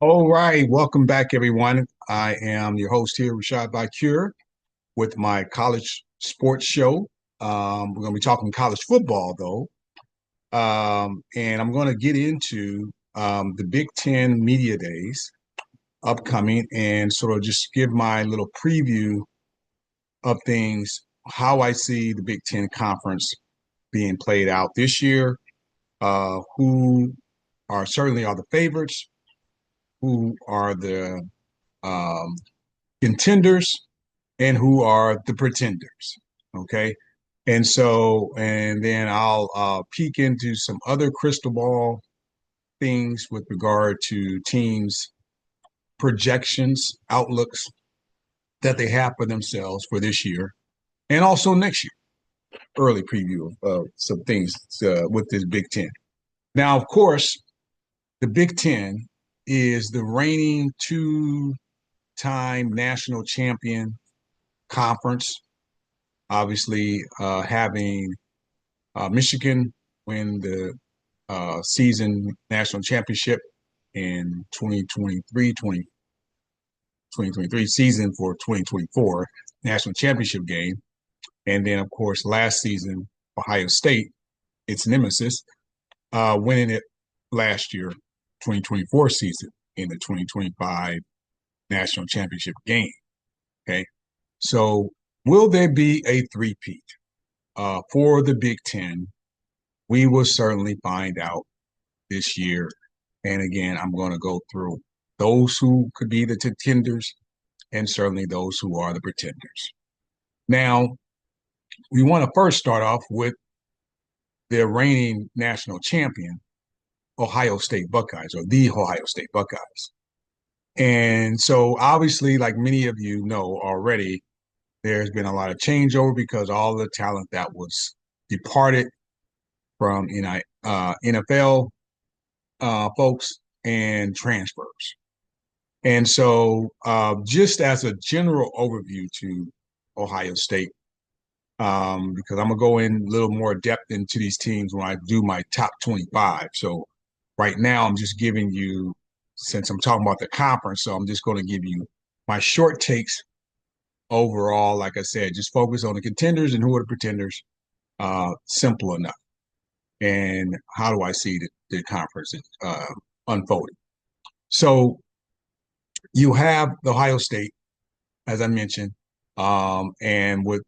All right, welcome back, everyone. I am your host here, Rashad Bakir, with my college sports show. We're going to be talking college football, though, and I'm going to get into the Big Ten Media Days upcoming and sort of just give my little preview of things, how I see the Big Ten Conference being played out this year, who are certainly are the favorites, who are the um, contenders, and who are the pretenders. Okay. And then I'll peek into some other crystal ball things with regard to teams' projections, outlooks that they have for themselves for this year and also next year. Early preview of some things with this Big Ten. Now, of course, the Big Ten is the reigning two-time national champion conference, obviously having Michigan win the season national championship in 2023 season for 2024 national championship game. And then, of course, last season, Ohio State, its nemesis, winning it last year, 2024 season in the 2025 national championship game. Okay. So will there be a three-peat for the Big Ten? We will certainly find out this year. And again, I'm going to go through those who could be the contenders and certainly those who are the pretenders. Now, we want to first start off with the reigning national champion, Ohio State Buckeyes, or the Ohio State Buckeyes. And so, obviously, like many of you know already, there's been a lot of changeover because all the talent that was departed from NFL folks and transfers. And so, just as a general overview to Ohio State, because I'm going to go in a little more depth into these teams when I do my top 25. So, right now, I'm just giving you, since I'm talking about the conference, so I'm just going to give you my short takes overall. Like I said, just focus on the contenders and who are the pretenders. Simple enough. And how do I see the conference unfolding? So, you have the Ohio State, as I mentioned, and with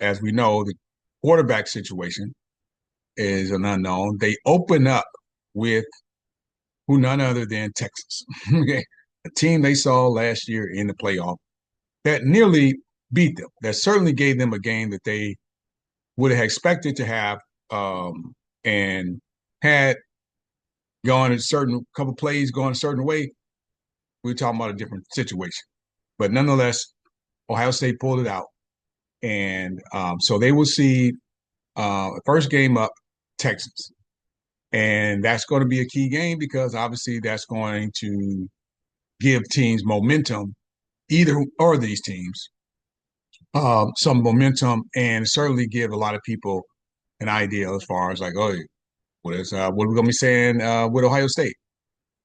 as we know, the quarterback situation is an unknown. They open up with who none other than Texas, okay, a team they saw last year in the playoff that nearly beat them. That certainly gave them a game that they would have expected to have, and had gone a certain couple plays going a certain way. We're talking about a different situation, but nonetheless, Ohio State pulled it out. And so they will see first game up, Texas. And that's going to be a key game because obviously that's going to give teams momentum, either or these teams, some momentum, and certainly give a lot of people an idea as far as like, oh, what are we going to be saying with Ohio State?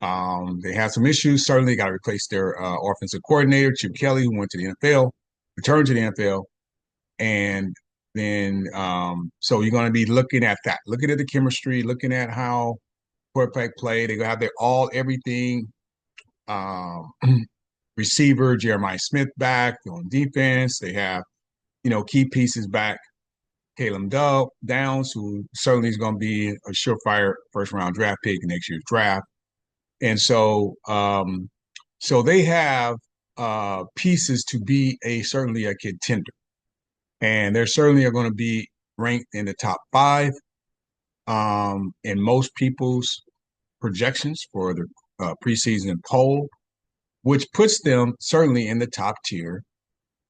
They have some issues. Certainly got to replace their offensive coordinator, Chip Kelly, who went to the NFL, returned to the NFL. And then, so you're going to be looking at that, looking at the chemistry, looking at how quarterback play. They're going to have their all everything um, receiver, Jeremiah Smith back on defense. They have, key pieces back. Caleb Downs, who certainly is going to be a surefire first round draft pick in next year's draft. And so they have pieces to be certainly a contender. And they're certainly are going to be ranked in the top five in most people's projections for the preseason poll, which puts them certainly in the top tier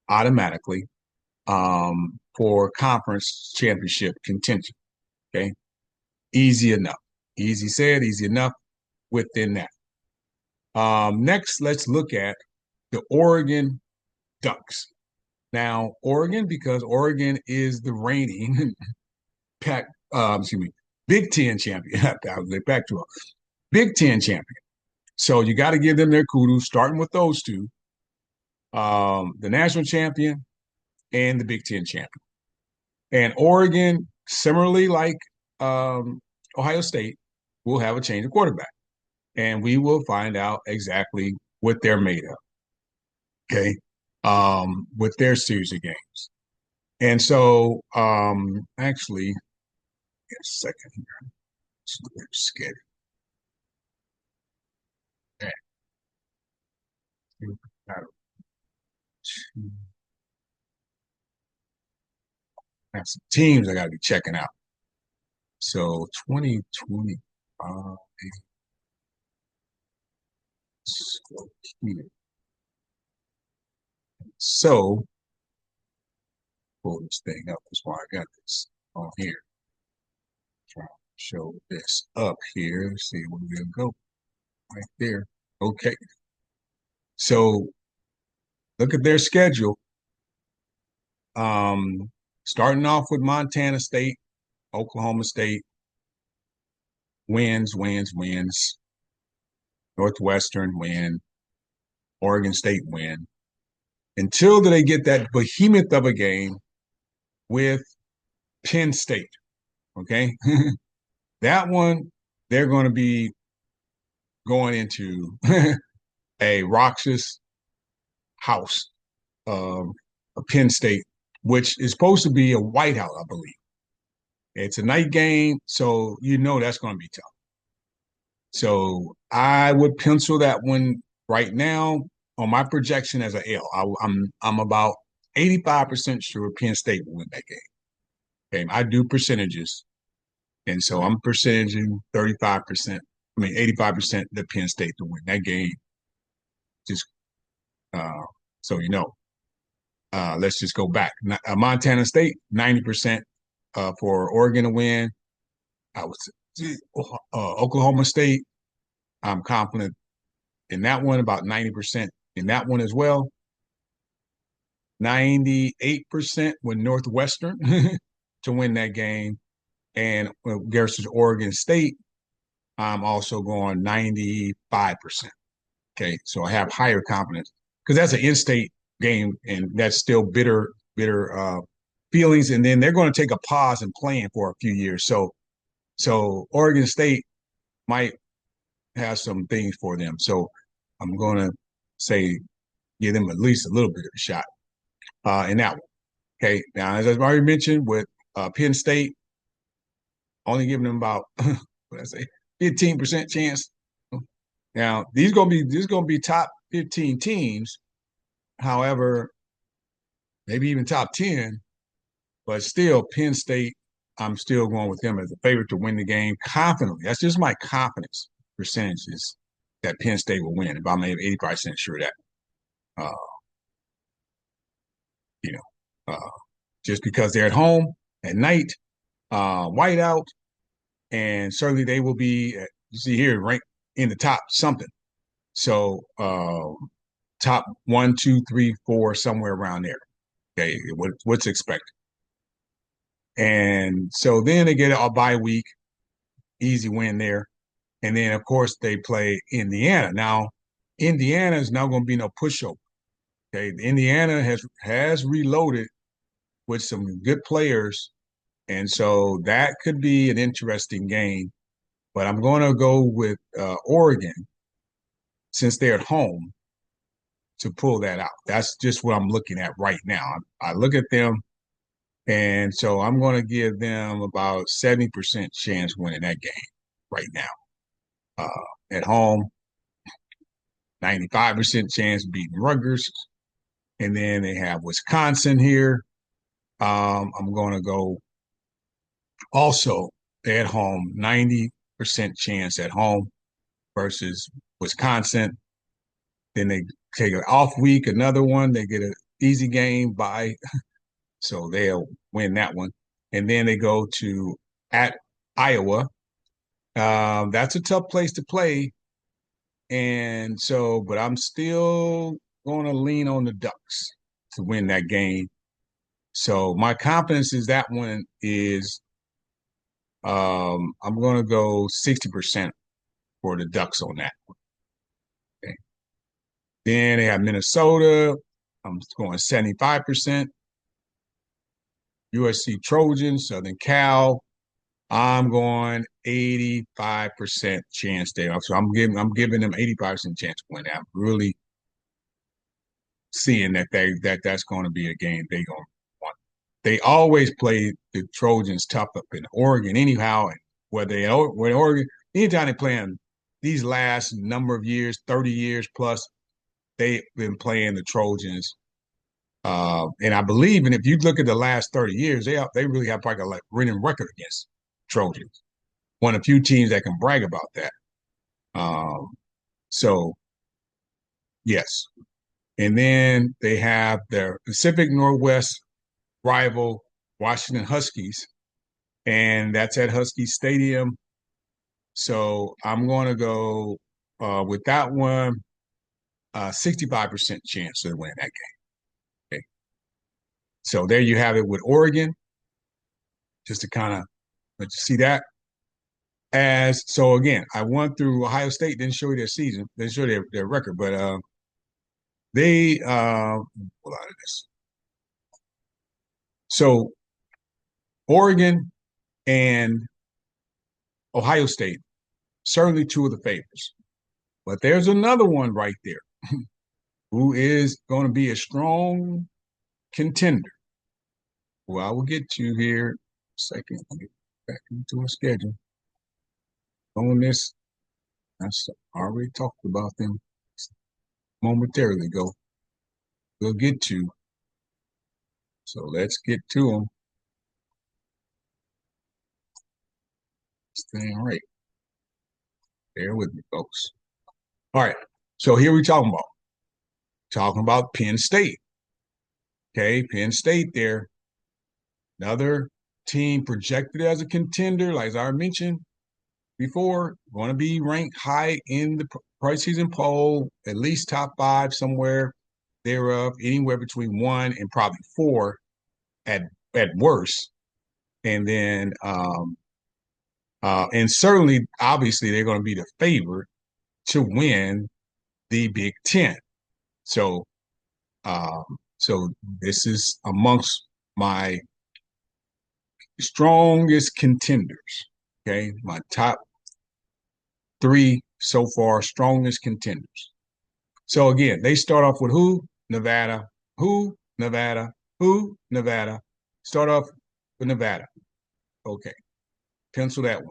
automatically for conference championship contention. Okay, easy enough, easy said, easy enough within that. Next, let's look at the Oregon Ducks. Now, Oregon, because Oregon is the reigning Pac, excuse me, Big Ten champion. Back to a Big Ten champion. So you got to give them their kudos, starting with those two, the national champion and the Big Ten champion. And Oregon, similarly like Ohio State, will have a change of quarterback. And we will find out exactly what they're made of, okay, with their series of games. And so, actually, a second here. Let's look at their schedule. I have some teams I got to be checking out. So 2025, so pull this thing up. That's why I got this on here. Try to show this up here. See where we'll go. Right there. Okay. So look at their schedule. Starting off with Montana State, Oklahoma State, wins. Northwestern win, Oregon State win. Until they get that behemoth of a game with Penn State. Okay. That one, they're going to be going into a raucous house of Penn State, which is supposed to be a whiteout, I believe. It's a night game, so you know that's going to be tough. So I would pencil that one right now on my projection as an L. I'm about 85% sure Penn State will win that game. Okay, I do percentages, and so I'm percentaging 35%. I mean 85% the Penn State to win that game. Just so you know. Let's just go back. Montana State, 90% for Oregon to win. I was Oklahoma State. I'm confident in that one, about 90% in that one as well. 98% with Northwestern to win that game. And versus Oregon State, I'm also going 95%. Okay, so I have higher confidence because that's an in-state game, and that's still bitter feelings. And then they're going to take a pause in playing for a few years. So Oregon State might have some things for them. So I'm going to say give them at least a little bit of a shot in that one. Okay, now as I've already mentioned with Penn State, only giving them about what I say 15% chance. Now these gonna be top 15 teams. However, maybe even top 10, but still Penn State, I'm still going with them as a favorite to win the game confidently. That's just my confidence percentages that Penn State will win. If I'm maybe 85% sure that, uh, you know, just because they're at home at night, whiteout, and certainly they will be, you see here, ranked in the top something. So top 1, 2, 3, 4, somewhere around there. Okay, what's expected. And so then they get a bye week, easy win there. And then, of course, they play Indiana. Now, Indiana is not going to be no pushover. Okay, Indiana has reloaded with some good players, and so that could be an interesting game. But I'm going to go with Oregon since they're at home to pull that out. That's just what I'm looking at right now. I look at them, and so I'm going to give them about 70% chance winning that game right now. At home, 95% chance beating Rutgers. And then they have Wisconsin here. I'm going to go also at home, 90% chance at home versus Wisconsin. Then they take an off week, another one. They get an easy game by, so they'll win that one. And then they go to at Iowa. That's a tough place to play. And so, but I'm still going to lean on the Ducks to win that game. So my confidence is that one is I'm going to go 60% for the Ducks on that one. Then they have Minnesota. I'm going 75%. USC Trojans, Southern Cal. I'm going 85% chance there. So I'm giving them 85% chance to win. I'm really seeing that's going to be a game they going to want. They always play the Trojans tough up in Oregon anyhow, and whether Oregon anytime they play them these last number of years, 30 years plus, they've been playing the Trojans. And I believe, and if you look at the last 30 years, they really have probably like winning record against Trojans. One of the few teams that can brag about that. Um, so yes, and then they have their Pacific Northwest rival, Washington Huskies, and that's at Husky Stadium. So I'm going to go with that one, 65% chance to win that game. Okay. So there you have it with Oregon, just to kind of let you see that. So again, I went through Ohio State, didn't show you their season, didn't show their record, but they hold on to this. So Oregon and Ohio State, certainly two of the favorites. But there's another one right there who is going to be a strong contender. Well, I will get to here in a second. I'll get back into our schedule. On this, I already talked about them momentarily ago. We'll get to. So let's get to them. Staying right. Bear with me, folks. All right. So here we're talking about. Talking about Penn State. Okay, Penn State there. Another team projected as a contender, like as I mentioned before, going to be ranked high in the preseason poll, at least top 5 somewhere thereof, anywhere between 1 and probably 4 at worst. And then and certainly, obviously, they're going to be the favorite to win the Big Ten. So so this is amongst my strongest contenders. Okay, my top 3 so far strongest contenders. So again, they start off with who? Nevada. Who? Nevada. Who? Nevada. Start off with Nevada. Okay, pencil that one.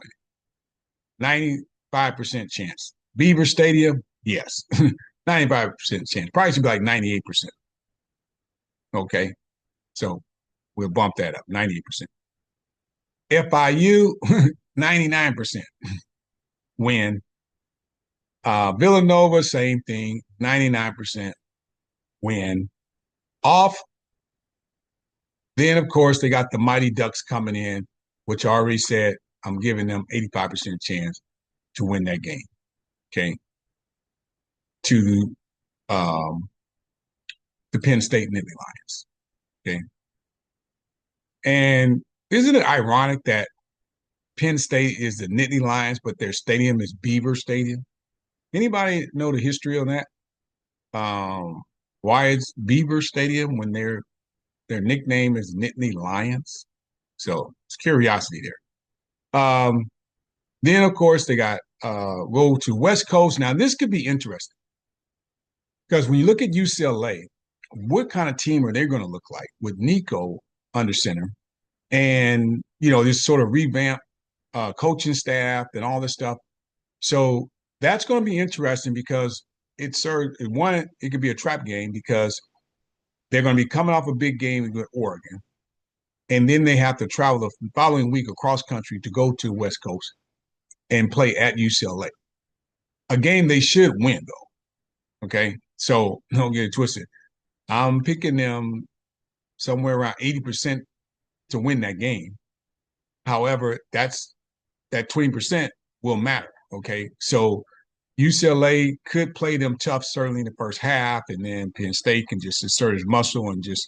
95% chance. Beaver Stadium, yes. 95% chance. Probably should be like 98%. Okay, so we'll bump that up, 98%. FIU, 99% win. Villanova, same thing, 99% win. Off. Then, of course, they got the Mighty Ducks coming in, which I already said I'm giving them 85% chance to win that game. Okay. To the Penn State Nittany Lions. Okay. And isn't it ironic that Penn State is the Nittany Lions, but their stadium is Beaver Stadium? Anybody know the history of that? Why it's Beaver Stadium when their nickname is Nittany Lions? So it's curiosity there. Then of course they got go to West Coast. Now this could be interesting because when you look at UCLA, what kind of team are they going to look like with Nico under center, and this sort of revamped coaching staff and all this stuff. So that's going to be interesting because it could be a trap game because they're going to be coming off a big game with Oregon, and then they have to travel the following week across country to go to the West Coast and play at UCLA. A game they should win, though. Okay, so don't get it twisted. I'm picking them somewhere around 80% to win that game. However, that 20% will matter. Okay, so UCLA could play them tough, certainly in the first half, and then Penn State can just assert his muscle and just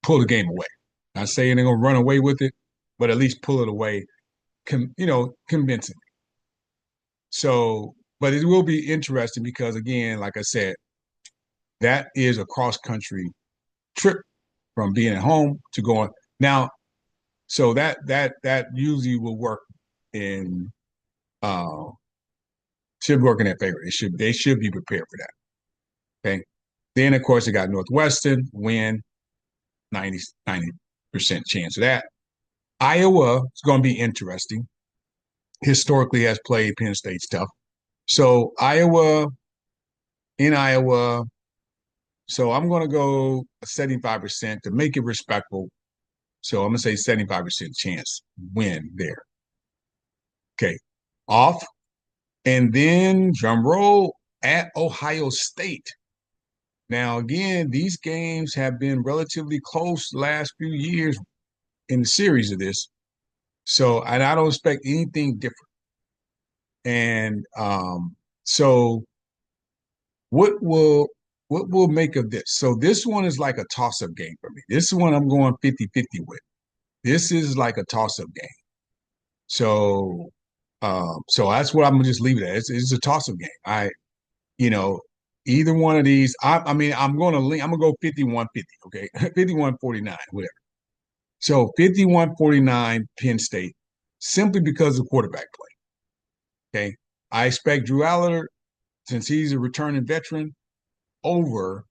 pull the game away. Not saying they're going to run away with it, but at least pull it away, convincingly. So, but it will be interesting because, again, like I said, that is a cross country trip from being at home to going now. So that usually will work in uh should work in their favor. They should be prepared for that. Okay. Then of course they got Northwestern win 90% chance of that. Iowa is going to be interesting. Historically has played Penn State's tough. So Iowa in Iowa. So I'm going to go 75% to make it respectful. So I'm going to say 75% chance win there. Okay. Off. And then drum roll at Ohio State. Now, again, these games have been relatively close the last few years in the series of this. So, and I don't expect anything different. And so what will make of this? So this one is like a toss-up game for me. This one I'm going 50-50 with. This is like a toss-up game. So so that's what I'm gonna just leave it at. It's a toss-up game. You know, either one of these, I mean, I'm gonna go 51-50, okay? 51-49, whatever. So 51-49 Penn State, simply because of quarterback play. Okay. I expect Drew Aller, since he's a returning veteran, over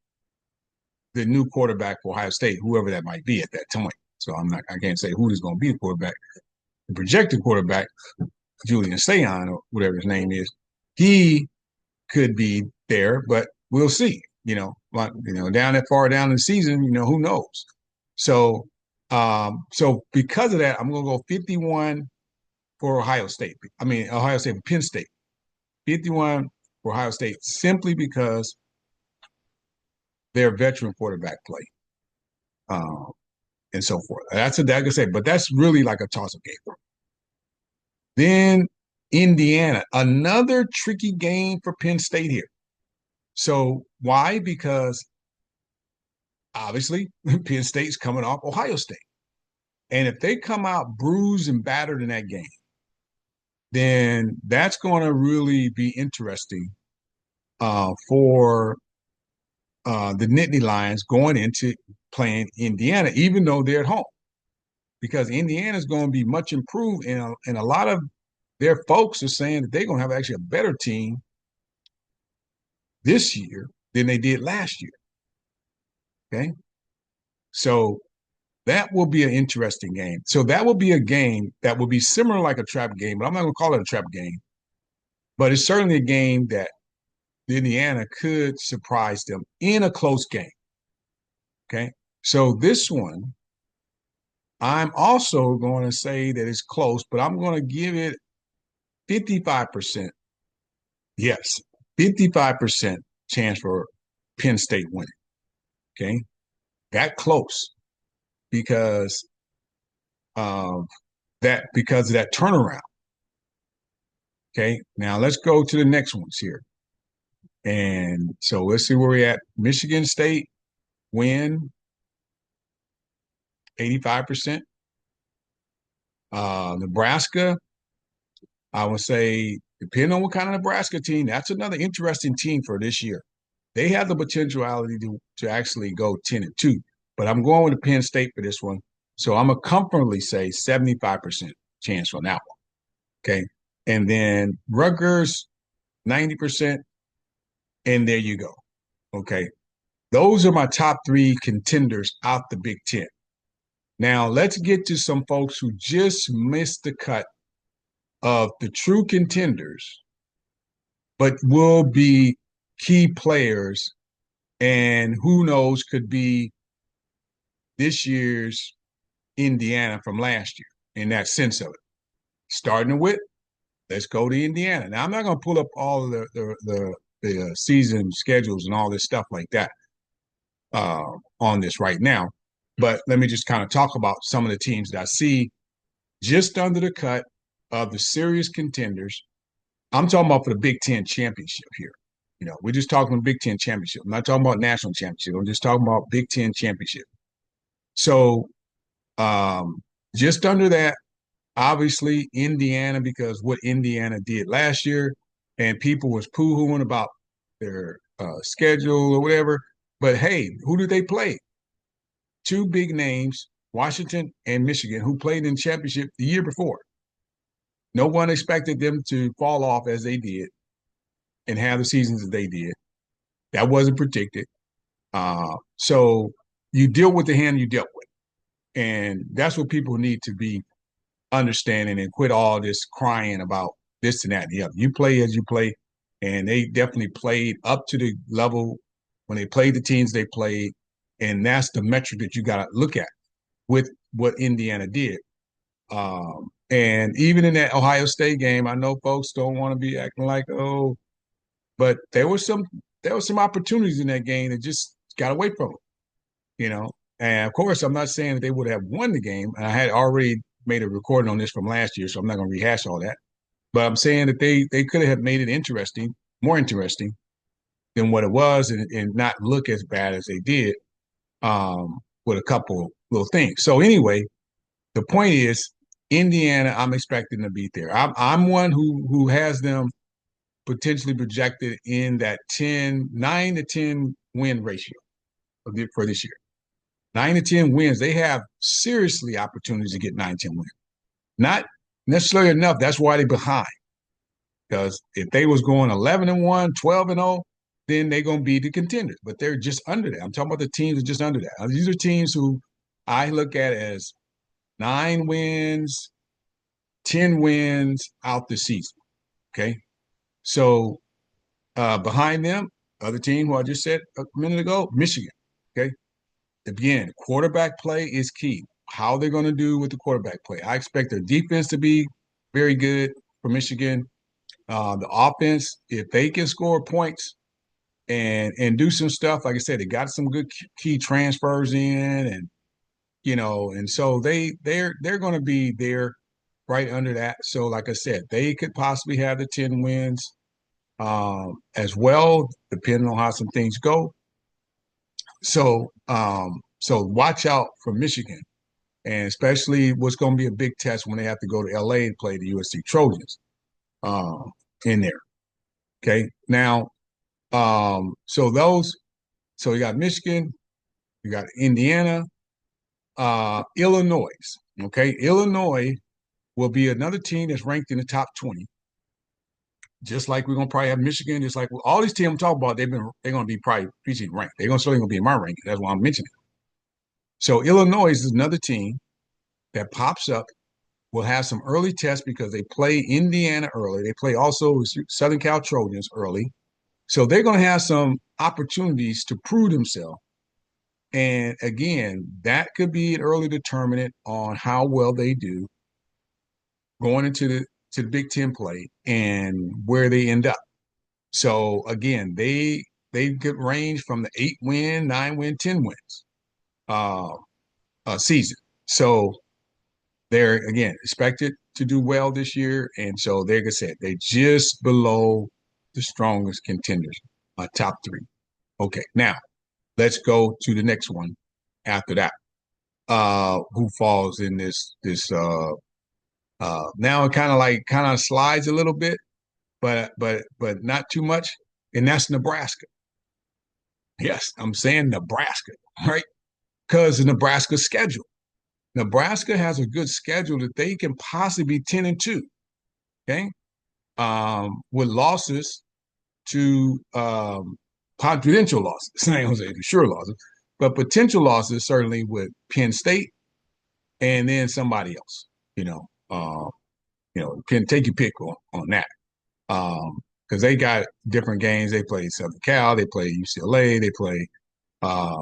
the new quarterback for Ohio State, whoever that might be at that time. So I can't say who is going to be the quarterback. The projected quarterback, Julian Sayon or whatever his name is, he could be there, but we'll see. Down that far down in the season, who knows? So, so because of that, I'm going to go 51 for Ohio State. I mean, Ohio State for Penn State. 51 for Ohio State simply because their veteran quarterback play, and so forth. That's what I can say, but that's really like a toss-up game. Then Indiana, another tricky game for Penn State here. So why? Because obviously Penn State's coming off Ohio State. And if they come out bruised and battered in that game, then that's going to really be interesting for the Nittany Lions going into playing Indiana, even though they're at home, because Indiana is going to be much improved, and a lot of their folks are saying that they're going to have actually a better team this year than they did last year. Okay, so that will be an interesting game. So that will be a game that will be similar like a trap game, but I'm not going to call it a trap game. But it's certainly a game that Indiana could surprise them in a close game. Okay. So this one, I'm also going to say that it's close, but I'm going to give it 55%. Yes, 55% chance for Penn State winning. Okay. That close because of because of that turnaround. Okay. Now let's go to the next ones here. And so let's see where we're at. Michigan State win 85%. Nebraska, I would say, depending on what kind of Nebraska team, that's another interesting team for this year. They have the potentiality to actually go 10-2, but I'm going with Penn State for this one. So I'm going to comfortably say 75% chance on that one. Okay. And then Rutgers, 90%. And there you go. Okay. Those are my top three contenders out the Big Ten. Now, let's get to some folks who just missed the cut of the true contenders, but will be key players and who knows could be this year's Indiana from last year in that sense of it. Starting with, let's go to Indiana. Now, I'm not going to pull up all of the season schedules and all this stuff like that on this right now. But let me just kind of talk about some of the teams that I see just under the cut of the serious contenders. I'm talking about for the Big Ten championship here. We're just talking Big Ten championship. I'm not talking about national championship. I'm just talking about Big Ten championship. So just under that, obviously Indiana, because what Indiana did last year, and people was poo-hooing about their schedule or whatever. But hey, who did they play? Two big names, Washington and Michigan, who played in championship the year before. No one expected them to fall off as they did and have the seasons that they did. That wasn't predicted. So you deal with the hand you dealt with. And that's what people need to be understanding and quit all this crying about this and that and the other. You play as you play, and they definitely played up to the level when they played the teams they played, and that's the metric that you got to look at with what Indiana did. And even in that Ohio State game, I know folks don't want to be acting like, oh, but there were some opportunities in that game that just got away from them, you know. And of course, I'm not saying that they would have won the game. And I had already made a recording on this from last year, so I'm not going to rehash all that. But I'm saying that they could have made it interesting, more interesting than what it was, and not look as bad as they did with a couple little things. So anyway, the point is, Indiana, I'm expecting to beat there. I'm one who has them potentially projected in that 9 to 10 win ratio for this year. 9 to 10 wins, they have seriously opportunities to get 9, 10 wins. Not necessarily enough. That's why they're behind. Because if they was going 11-1, 12-0, then they're going to be the contenders. But they're just under that. I'm talking about the teams that are just under that. Now, these are teams who I look at as 9 wins, 10 wins out the season. Okay. So behind them, other team who I just said a minute ago, Michigan. Okay. Again, quarterback play is key. How they're going to do with the quarterback play. I expect their defense to be very good for Michigan. The offense, if they can score points and do some stuff, like I said, they got some good key transfers in, and and so they're going to be there right under that. So, like I said, they could possibly have the 10 wins as well, depending on how some things go. So watch out for Michigan, and especially what's going to be a big test when they have to go to LA and play the USC Trojans in there. Okay, now, so you got Michigan, you got Indiana, Illinois. Okay, Illinois will be another team that's ranked in the top 20. Just like we're gonna probably have Michigan, just like all these teams I'm talking about, they're gonna be probably preaching ranked. They're gonna certainly gonna be in my ranking. That's why I'm mentioning it. So Illinois is another team that pops up. Will have some early tests because they play Indiana early. They play also Southern Cal Trojans early. So they're going to have some opportunities to prove themselves. And again, that could be an early determinant on how well they do going into the Big Ten play and where they end up. So again, they could range from the 8-win, 9-win, 10 wins season. So they're again expected to do well this year, and so like I said, they just below the strongest contenders, top 3. Okay, now let's go to the next one after that. Who falls in now it kind of slides a little bit, but not too much, and that's Nebraska. Yes, I'm saying Nebraska, right? Because of Nebraska's schedule. Nebraska has a good schedule that they can possibly be 10-2. Okay, with losses to potential losses. I ain't gonna say sure losses, but potential losses certainly with Penn State and then somebody else. Can take your pick on that. Because they got different games. They play Southern Cal, they play UCLA, they play a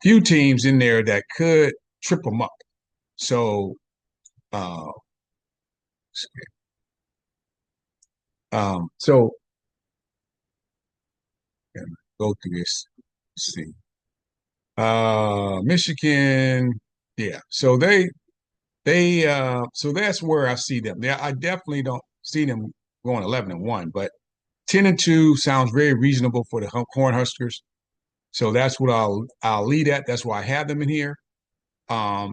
few teams in there that could trip them up. So so go through this. Let's see. Michigan, yeah. So so that's where I see them. Yeah, I definitely don't see them going 11-1, but 10-2 sounds very reasonable for the Cornhuskers. So that's what I'll lead at. That's why I have them in here.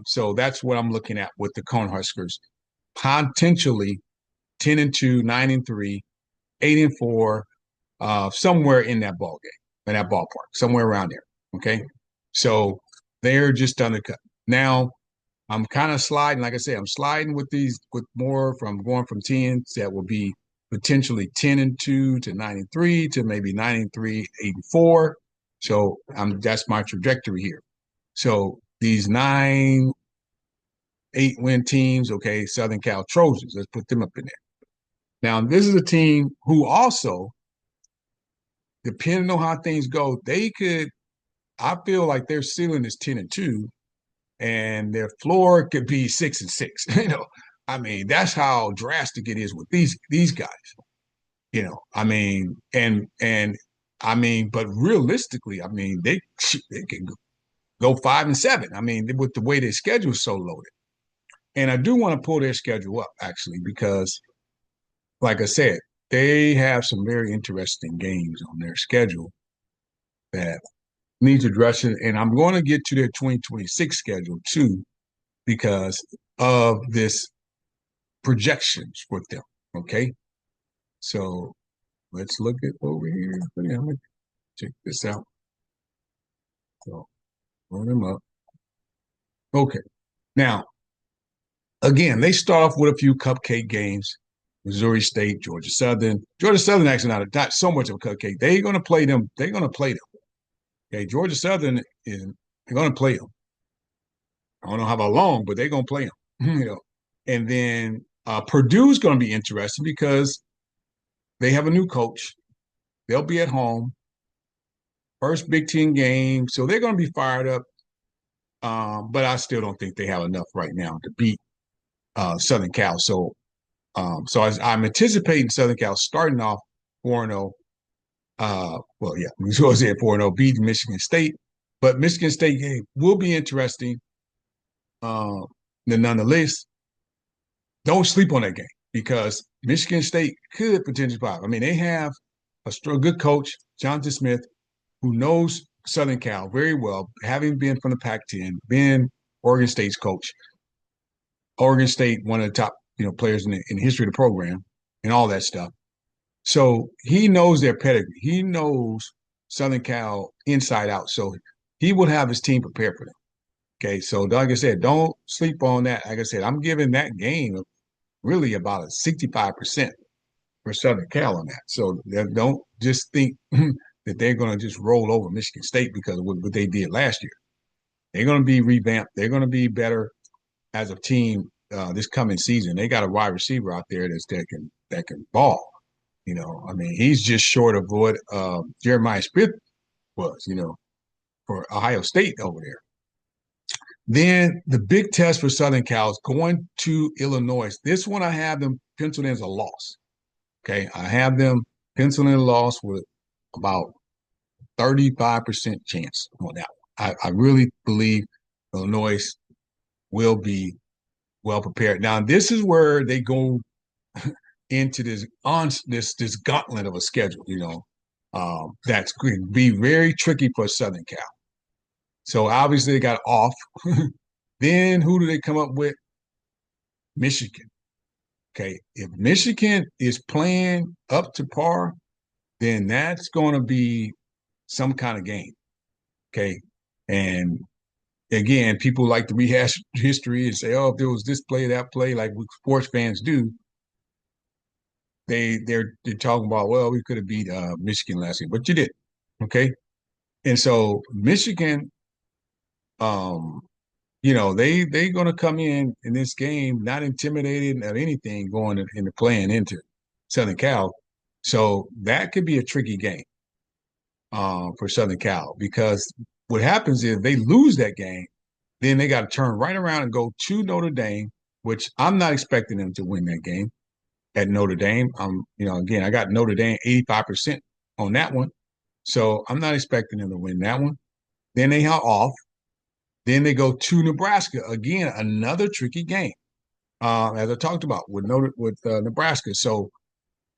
So that's what I'm looking at with the Cornhuskers. Potentially 10-2, 9-3, 8-4, somewhere in that ball game, in that ballpark, somewhere around there. Okay. So they're just undercut. Now I'm kind of sliding, like I said, I'm sliding with these with more from going from 10s that will be potentially 10-2 to 9-3 to maybe 9-3, 8-4. So that's my trajectory here. So these 9, 8 win teams, okay, Southern Cal Trojans, let's put them up in there. Now, this is a team who also, depending on how things go, they could, I feel like their ceiling is 10-2 and their floor could be 6-6. I mean, that's how drastic it is with these guys. I mean, and I mean, but realistically, I mean, they can go 5-7. I mean, with the way their schedule is so loaded. And I do want to pull their schedule up actually because, like I said, they have some very interesting games on their schedule that needs addressing. And I'm going to get to their 2026 schedule too because of this projections with them. Okay. So let's look at over here. Let me check this out. So pull them up. Okay. Now, again, they start off with a few cupcake games. Missouri State, Georgia Southern. Georgia Southern actually not so much of a cupcake. They're going to play them. They're going to play them. Okay, Georgia Southern is they're going to play them. I don't know how long, but they're going to play them. And then Purdue's going to be interesting because they have a new coach. They'll be at home. First Big Ten game, so they're going to be fired up. But I still don't think they have enough right now to beat Southern Cal. I'm anticipating Southern Cal starting off 4-0. Well, yeah, we supposed to say 4-0, beating Michigan State. But Michigan State game will be interesting. Nonetheless, don't sleep on that game because Michigan State could potentially pop. I mean, they have a good coach, Jonathan Smith, who knows Southern Cal very well, having been from the Pac-10, been Oregon State's coach. Oregon State, one of the top players in the history of the program, and all that stuff. So he knows their pedigree. He knows Southern Cal inside out. So he will have his team prepared for them. Okay, so like I said, don't sleep on that. Like I said, I'm giving that game really about a 65% for Southern Cal on that. So don't just think that they're going to just roll over Michigan State because of what they did last year. They're going to be revamped. They're going to be better as a team this coming season. They got a wide receiver out there that can ball. I mean, he's just short of what Jeremiah Smith was, for Ohio State over there. Then the big test for Southern Cal is going to Illinois. This one I have them penciled in as a loss. Okay, I have them penciled in a loss with about 35% chance on that one. I really believe Illinois will be well prepared. Now, this is where they go into this gauntlet of a schedule, that's going to be very tricky for Southern Cal. So obviously they got off. Then who do they come up with? Michigan. Okay, if Michigan is playing up to par, then that's going to be some kind of game. Okay, and again, people like to rehash history and say, "Oh, if there was this play, that play," like sports fans do. They're talking about, well, we could have beat Michigan last year, but you did, okay. And so Michigan, they going to come in this game not intimidated of anything going into playing into Southern Cal. So that could be a tricky game for Southern Cal because what happens is they lose that game, then they got to turn right around and go to Notre Dame, which I'm not expecting them to win that game at Notre Dame. Again, I got Notre Dame 85% on that one. So I'm not expecting them to win that one. Then they are off. Then they go to Nebraska. Again, another tricky game, as I talked about with Nebraska. So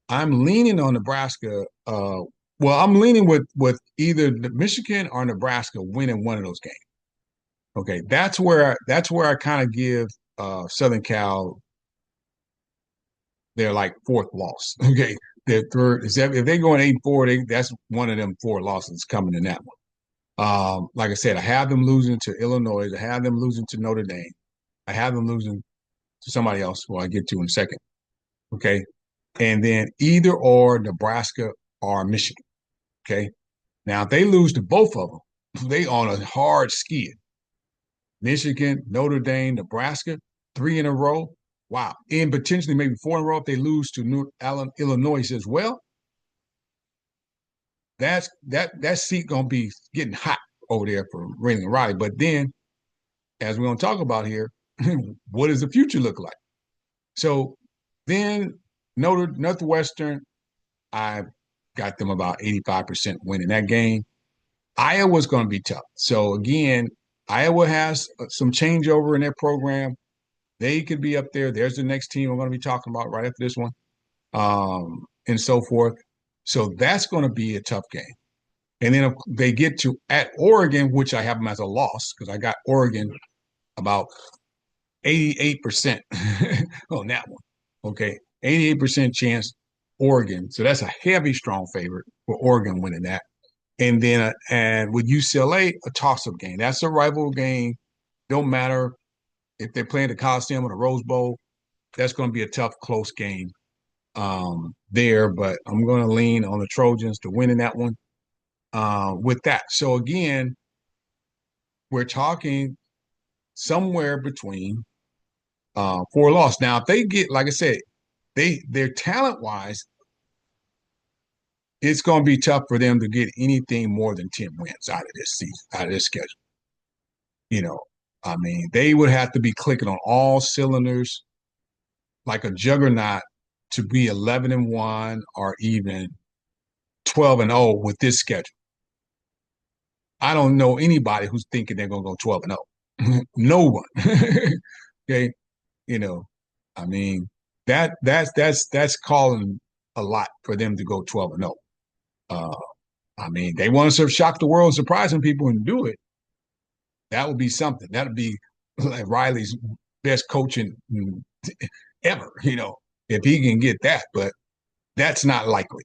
I'm leaning on Nebraska. I'm leaning with either Michigan or Nebraska winning one of those games. Okay, that's where I kind of give Southern Cal their like fourth loss. Okay, their third. If they go in 8-4, that's one of them four losses coming in that one. Like I said, I have them losing to Illinois. I have them losing to Notre Dame. I have them losing to somebody else who I'll get to in a second. Okay. And then either or Nebraska or Michigan. Okay. Now, if they lose to both of them, they on a hard skid. Michigan, Notre Dame, Nebraska, three in a row. Wow. And potentially maybe four in a row if they lose to Illinois as well. That seat gonna be getting hot over there for Ring and Riley. But then, as we're gonna talk about here, what does the future look like? So then Northwestern, I got them about 85% winning that game. Iowa's going to be tough. So again, Iowa has some changeover in their program. They could be up there. There's the next team we're going to be talking about right after this one, and so forth. So that's going to be a tough game. And then if they get to at Oregon, which I have them as a loss because I got Oregon about 88% on that one. Okay, 88% chance Oregon. So that's a heavy, strong favorite for Oregon winning that. And then and with UCLA, a toss-up game. That's a rival game. Don't matter if they're playing the Coliseum or the Rose Bowl. That's going to be a tough, close game there. But I'm going to lean on the Trojans to win in that one with that. So again, we're talking somewhere between four loss. Now, if they get, like I said, they're talent-wise, it's going to be tough for them to get anything more than 10 wins out of this season, out of this schedule. You know, I mean, they would have to be clicking on all cylinders like a juggernaut to be 11-1 or even 12-0 with this schedule. I don't know anybody who's thinking they're going to go 12-0. No one. Okay, you know, I mean, that's calling a lot for them to go 12-0. I mean, they want to shock the world, surprising people and do it. That would be something. That would be like Riley's best coaching ever, if he can get that. But that's not likely.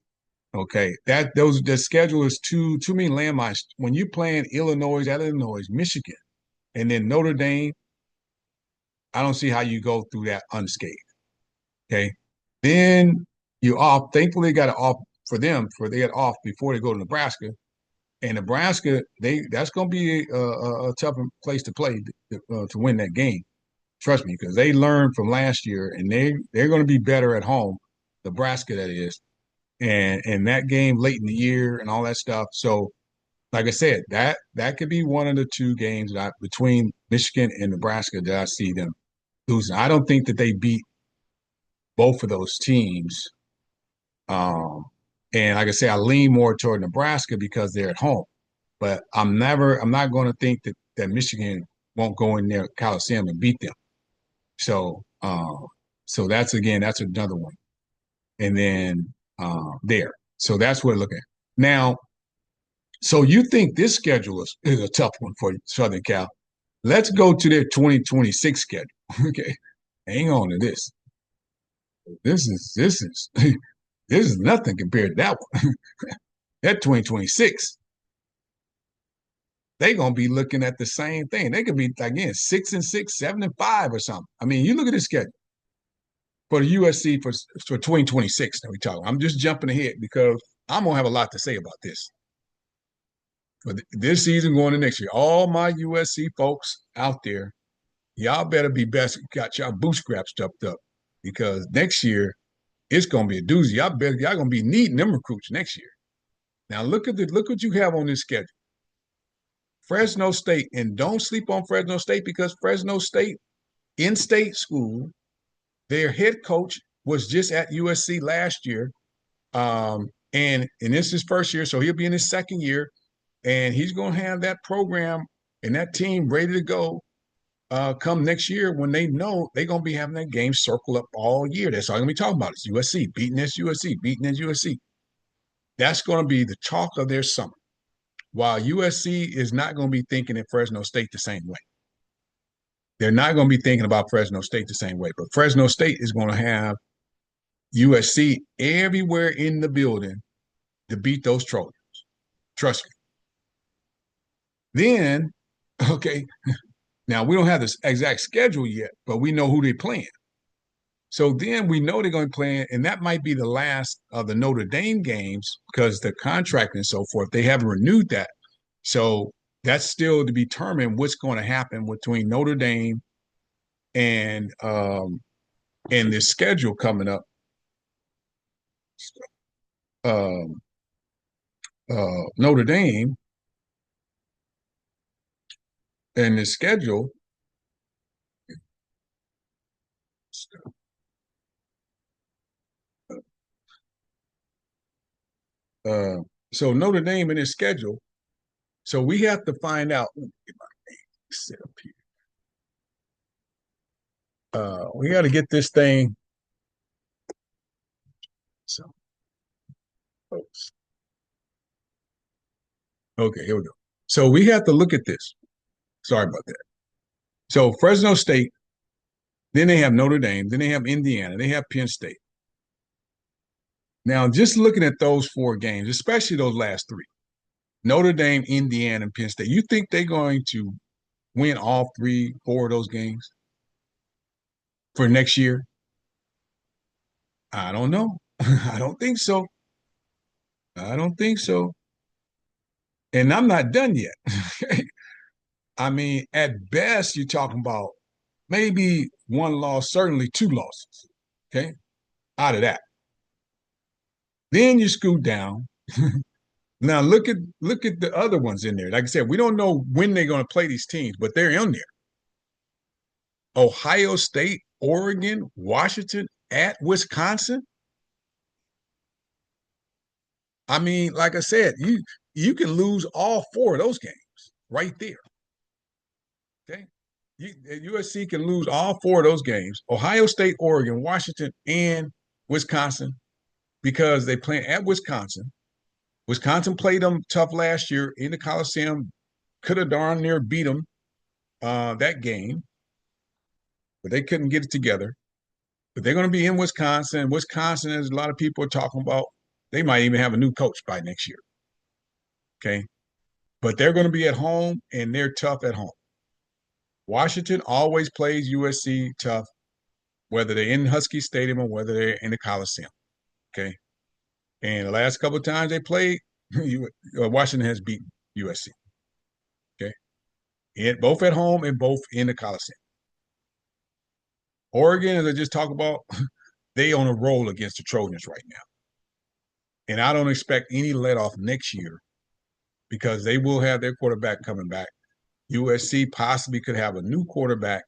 Okay. The schedule is too many landmines. When you playing Illinois, Michigan, and then Notre Dame, I don't see how you go through that unscathed. Okay. Then you're off. Thankfully, they got it off for them, they got off before they go to Nebraska. And Nebraska, that's going to be a tough place to play to win that game. Trust me, because they learned from last year, and they're going to be better at home. Nebraska, that is, and that game late in the year and all that stuff. So, like I said, that could be one of the two games between Michigan and Nebraska that I see them losing. I don't think that they beat both of those teams. And like I say, I lean more toward Nebraska because they're at home. But I'm not going to think that Michigan won't go in there Coliseum and beat them. So that's another one. And then there. So that's what we're looking at. Now, so you think this schedule is a tough one for Southern Cal. Let's go to their 2026 schedule. Okay. Hang on to this. This is nothing compared to that one. That 2026, they're gonna be looking at the same thing. They could be again 6-6, 7-5, or something. I mean, you look at this schedule for the USC for 2026 that we talk. I'm just jumping ahead because I'm gonna have a lot to say about this. For this season going to next year, all my USC folks out there, y'all better be best got y'all bootstraps stuffed up because next year it's gonna be a doozy. Y'all gonna be needing them recruits next year. Now look what you have on this schedule. Fresno State, and don't sleep on Fresno State because Fresno State, in-state school, their head coach was just at USC last year, and this is his first year, so he'll be in his second year, and he's going to have that program and that team ready to go come next year when they know they're going to be having that game circle up all year. That's all I'm going to be talking about is USC, beating this USC, beating this USC. That's going to be the talk of their summer. While USC is not going to be thinking of Fresno State the same way. They're not going to be thinking about Fresno State the same way, but Fresno State is going to have USC everywhere in the building to beat those Trojans. Trust me. Then, okay, now we don't have this exact schedule yet, but we know who they're playing. So then we know they're going to be playing, and that might be the last of the Notre Dame games because the contract and so forth. They haven't renewed that. So that's still to be determined what's going to happen between Notre Dame and this schedule coming up. Um, Notre Dame and the schedule. Uh, so Notre Dame and his schedule. So we have to find out. Get my name set up here. We got to get this thing. So, folks. Okay, here we go. So we have to look at this. Sorry about that. So Fresno State, then they have Notre Dame, then they have Indiana, they have Penn State. Now, just looking at those four games, especially those last three, Notre Dame, Indiana, and Penn State, you think they're going to win all three, four of those games for next year? I don't know. I don't think so. I don't think so. And I'm not done yet. I mean, at best, you're talking about maybe one loss, certainly two losses. Okay. Out of that. Then you scoot down. Now look at the other ones in there. Like I said, we don't know when they're going to play these teams, but they're in there. Ohio State, Oregon, Washington, at Wisconsin. I mean, like I said, you can lose all four of those games right there. Okay. USC can lose all four of those games. Ohio State, Oregon, Washington, and Wisconsin, because they play at Wisconsin. Wisconsin played them tough last year in the Coliseum. Could have darn near beat them that game, but they couldn't get it together. But they're going to be in Wisconsin. Wisconsin, as a lot of people are talking about, they might even have a new coach by next year. Okay. But they're going to be at home and they're tough at home. Washington always plays USC tough, whether they're in Husky Stadium or whether they're in the Coliseum. Okay. And the last couple of times they played, Washington has beaten USC. Okay. Both at home and both in the Coliseum. Oregon, as I just talked about, they on a roll against the Trojans right now. And I don't expect any let off next year because they will have their quarterback coming back. USC possibly could have a new quarterback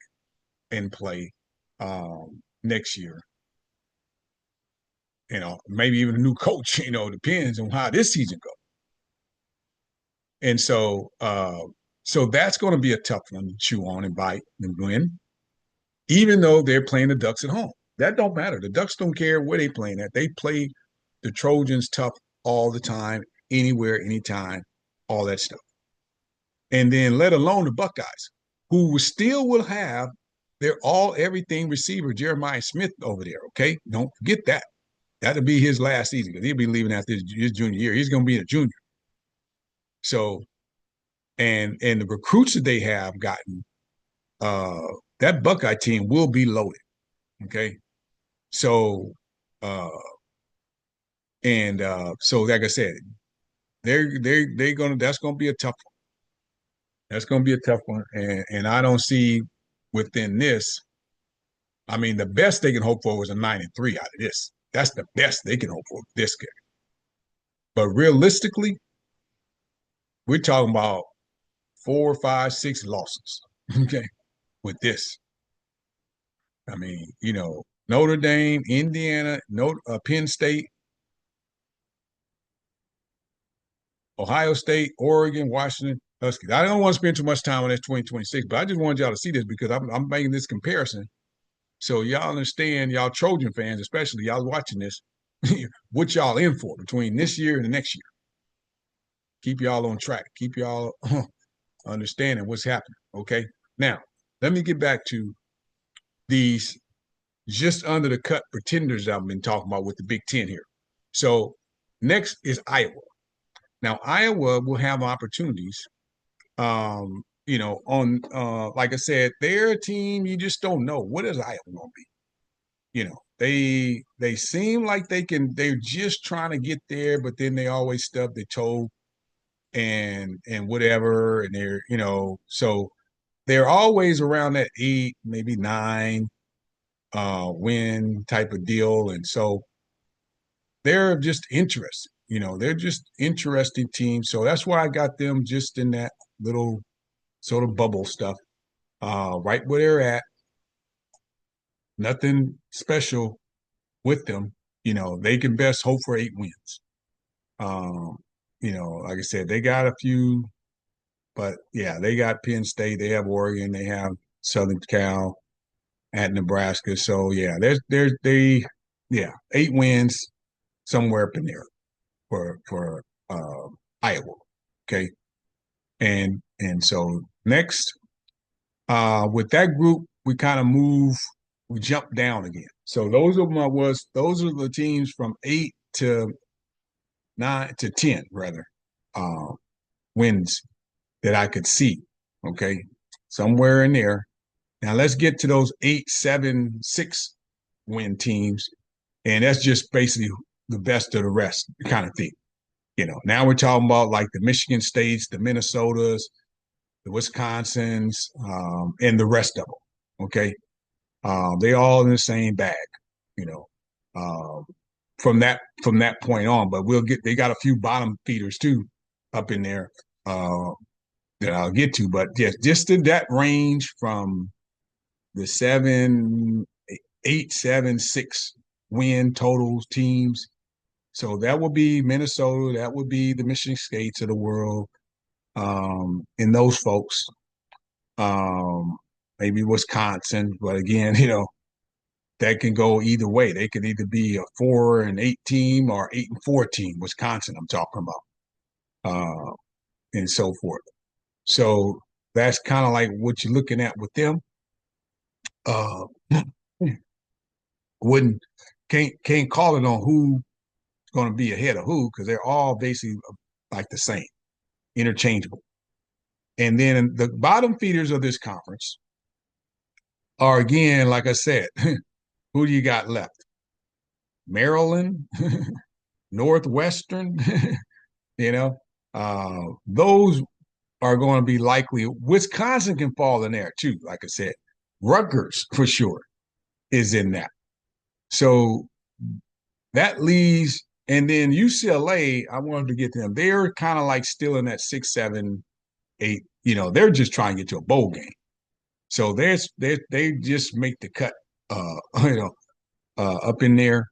in play next year. Maybe even a new coach, depends on how this season goes. And so that's going to be a tough one to chew on and bite and win, even though they're playing the Ducks at home. That don't matter. The Ducks don't care where they playing at. They play the Trojans tough all the time, anywhere, anytime, all that stuff. And then let alone the Buckeyes, who still will have their everything receiver, Jeremiah Smith, over there. Okay. Don't forget that. That'll be his last season because he'll be leaving after his junior year. He's going to be a junior. So, and the recruits that they have gotten, that Buckeye team will be loaded. Okay. So, so like I said, that's gonna be a tough one. That's gonna be a tough one. And I don't see within this, I mean, the best they can hope for is a 9-3 out of this. That's the best they can hope for this game. But realistically, we're talking about 4, 5, 6 losses. Okay. With this. I mean, Notre Dame, Indiana, Penn State, Ohio State, Oregon, Washington, Huskies. I don't want to spend too much time on this 2026, but I just wanted y'all to see this because I'm making this comparison. So y'all understand, y'all Trojan fans, especially y'all watching this, what y'all in for between this year and the next year. Keep y'all on track. Keep y'all understanding what's happening. Okay. Now, let me get back to these just under the cut pretenders that I've been talking about with the Big Ten here. So next is Iowa. Now, Iowa will have opportunities On like I said, they're a team you just don't know what is Iowa going to be. They seem like they're just trying to get there, but then they always stub their toe and whatever, and so they're always around that 8, maybe 9 win type of deal, and so they're just interesting. They're just interesting teams. So that's why I got them just in that little sort of bubble stuff, right where they're at. Nothing special with them. They can best hope for 8 wins. Um, like I said, they got a few, but yeah, they got Penn State, they have Oregon, they have Southern Cal at Nebraska. So yeah, yeah, 8 wins somewhere up in there for Iowa. Okay, and so next, with that group, we jump down again. So those are the teams from 8 to 9 to 10 rather, uh, wins that I could see. Okay, somewhere in there. Now let's get to those 8, 7, 6 win teams, and that's just basically the best of the rest kind of thing. Now we're talking about like the Michigan States, the Minnesotas, the Wisconsins, and the rest of them. Okay, they all in the same bag. You know, um, from that point on. But they got a few bottom feeders too up in there uh, that I'll get to. But yes, just in that range from the 7, 8, 7, 6 win totals teams. So that would be Minnesota. That would be the Michigan States of the world, and those folks. Um, Maybe Wisconsin, but again, that can go either way. They could either be a 4-8 team or 8-4 team. Wisconsin, I'm talking about, and so forth. So that's kind of like what you're looking at with them. Uh, wouldn't can't call it on who's going to be ahead of who because they're all basically like the same, interchangeable. And then the bottom feeders of this conference are again, like I said, who do you got left? Maryland, Northwestern, you know, those are going to be likely. Wisconsin can fall in there too, like I said. Rutgers for sure is in that. So that leaves, and then UCLA, I wanted to get to them. They're kind of like still in that 6, 7, 8. They're just trying to get to a bowl game. So they just make the cut, up in there.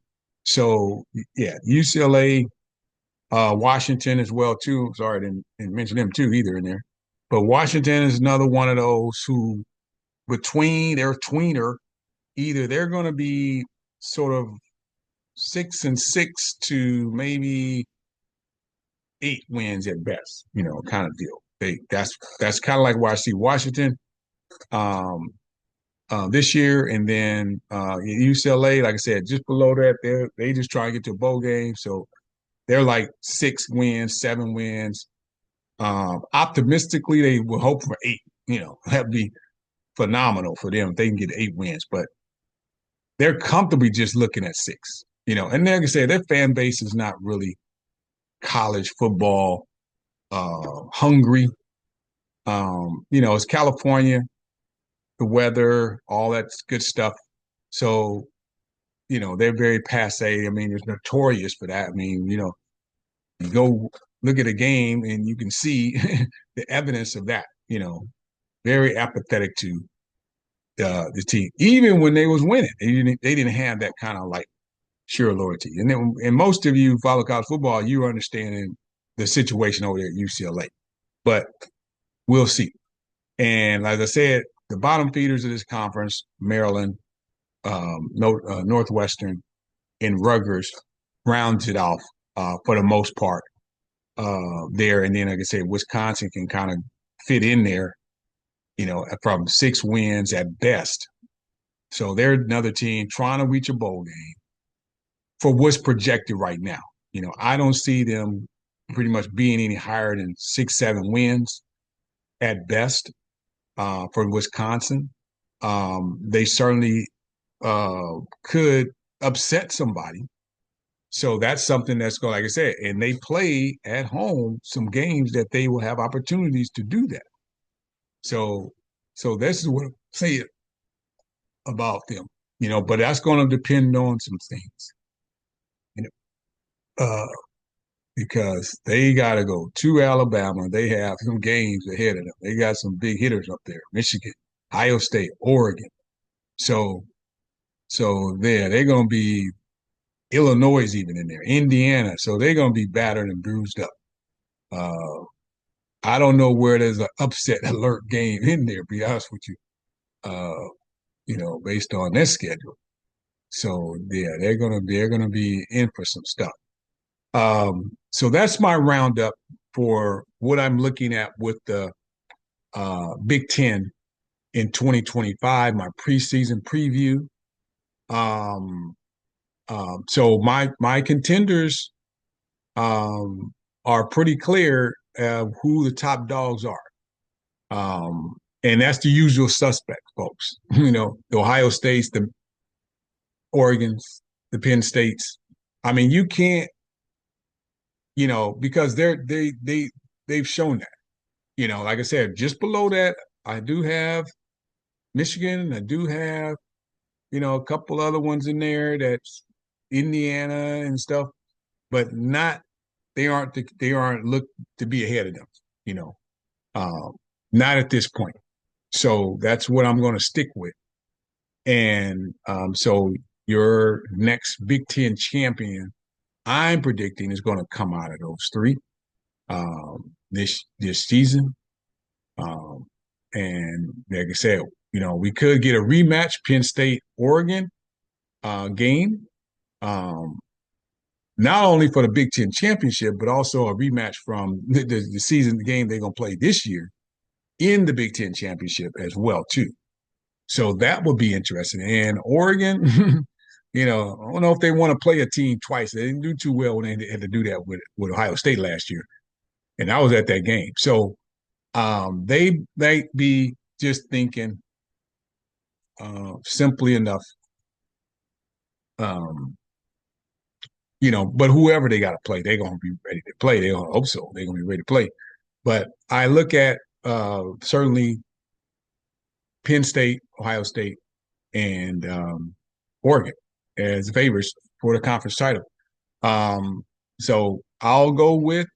So yeah, UCLA, Washington as well too. Sorry, I didn't mention them too either in there. But Washington is another one of those who they're tweener. Either they're going to be sort of 6-6 to maybe 8 wins at best, kind of deal. That's kind of like why I see Washington um, this year, and then UCLA, like I said, just below that, they just try to get to a bowl game, so they're like 6 wins, 7 wins. Optimistically, they will hope for 8. That'd be phenomenal for them if they can get 8 wins, but they're comfortably just looking at 6. And like I said, their fan base is not really college football hungry. It's California, the weather, all that good stuff. So, they're very passe. I mean, it's notorious for that. I mean, you go look at a game and you can see the evidence of that, very apathetic to the team. Even when they was winning, they didn't have that kind of like sure loyalty. And most of you follow college football, you're understanding the situation over there at UCLA. But we'll see. And as I said, the bottom feeders of this conference, Maryland, Northwestern, and Rutgers, rounds it off for the most part there. And then, like I said, Wisconsin can kind of fit in there, from 6 wins at best. So they're another team trying to reach a bowl game for what's projected right now. I don't see them pretty much being any higher than 6, 7 wins. at best for Wisconsin. They certainly could upset somebody. So that's something that's going, like I said, and they play at home some games that they will have opportunities to do that. So, so this is what I say about them, but that's going to depend on some things, you know, because they got to go to Alabama. They have some games ahead of them. They got some big hitters up there: Michigan, Ohio State, Oregon. So, so they're going to be Illinois even in there, Indiana. So they're going to be battered and bruised up. Uh, I don't know where there's an upset alert game in there. Be honest with you, uh, based on their schedule. So yeah, they're gonna be in for some stuff. So that's my roundup for what I'm looking at with the Big Ten in 2025. My preseason preview. Um, so my contenders are pretty clear who the top dogs are. And that's the usual suspects, folks. The Ohio States, the Oregons, the Penn States. I mean, you can't, because they've shown that. Like I said, just below that, I do have Michigan. I do have, a couple other ones in there that's Indiana and stuff, but not they aren't looked to be ahead of them, you know. Um, not at this point. So that's what I'm going to stick with. And so your next Big Ten champion, I'm predicting, is going to come out of those three this season. Um, and like I said, we could get a rematch, Penn State Oregon game, um, not only for the Big Ten championship, but also a rematch from the season the game they're going to play this year in the Big Ten championship as well too. So that would be interesting. And Oregon, I don't know if they want to play a team twice. They didn't do too well when they had to do that with Ohio State last year, and I was at that game. So they might be just thinking simply enough, um, but whoever they got to play, they're going to be ready to play. They're going to hope so. They're going to be ready to play. But I look at certainly Penn State, Ohio State, and Oregon as favorites for the conference title. So I'll go with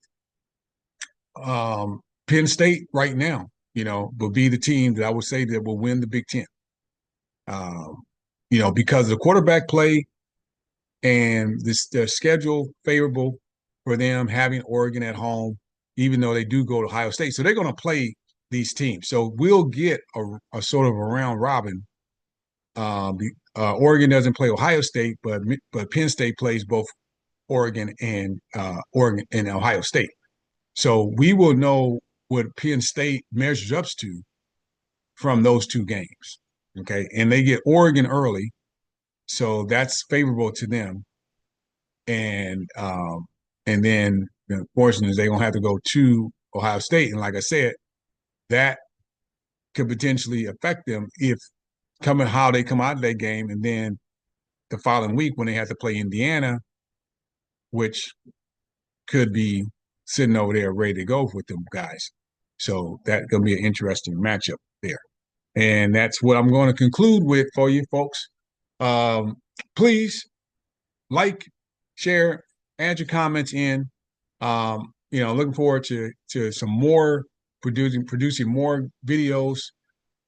Penn State right now. Will be the team that I would say that will win the Big Ten. Because of the quarterback play and the schedule favorable for them having Oregon at home, even though they do go to Ohio State. So they're going to play these teams. So we'll get a sort of a round robin. Oregon doesn't play Ohio State, but Penn State plays both Oregon and Ohio State. So we will know what Penn State measures up to from those two games. Okay, and they get Oregon early, so that's favorable to them. And then the unfortunate is they're gonna have to go to Ohio State, and like I said, that could potentially affect them if how they come out of that game, and then the following week when they have to play Indiana, which could be sitting over there ready to go with them guys. So that's gonna be an interesting matchup there. And that's what I'm going to conclude with for you folks. Please like, share, add your comments in. Looking forward to some more producing more videos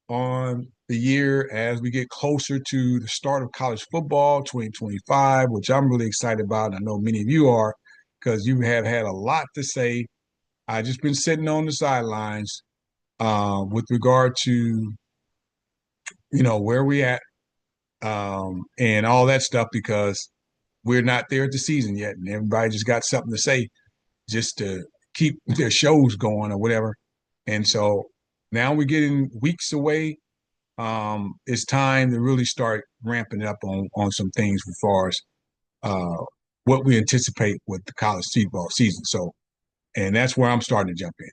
on the year as we get closer to the start of college football 2025, which I'm really excited about. And I know many of you are, because you have had a lot to say. I've just been sitting on the sidelines with regard to where we at and all that stuff, because we're not there at the season yet, and everybody just got something to say just to keep their shows going or whatever. And so now we're getting weeks away. It's time to really start ramping up on some things as far as what we anticipate with the college football season. So, and that's where I'm starting to jump in.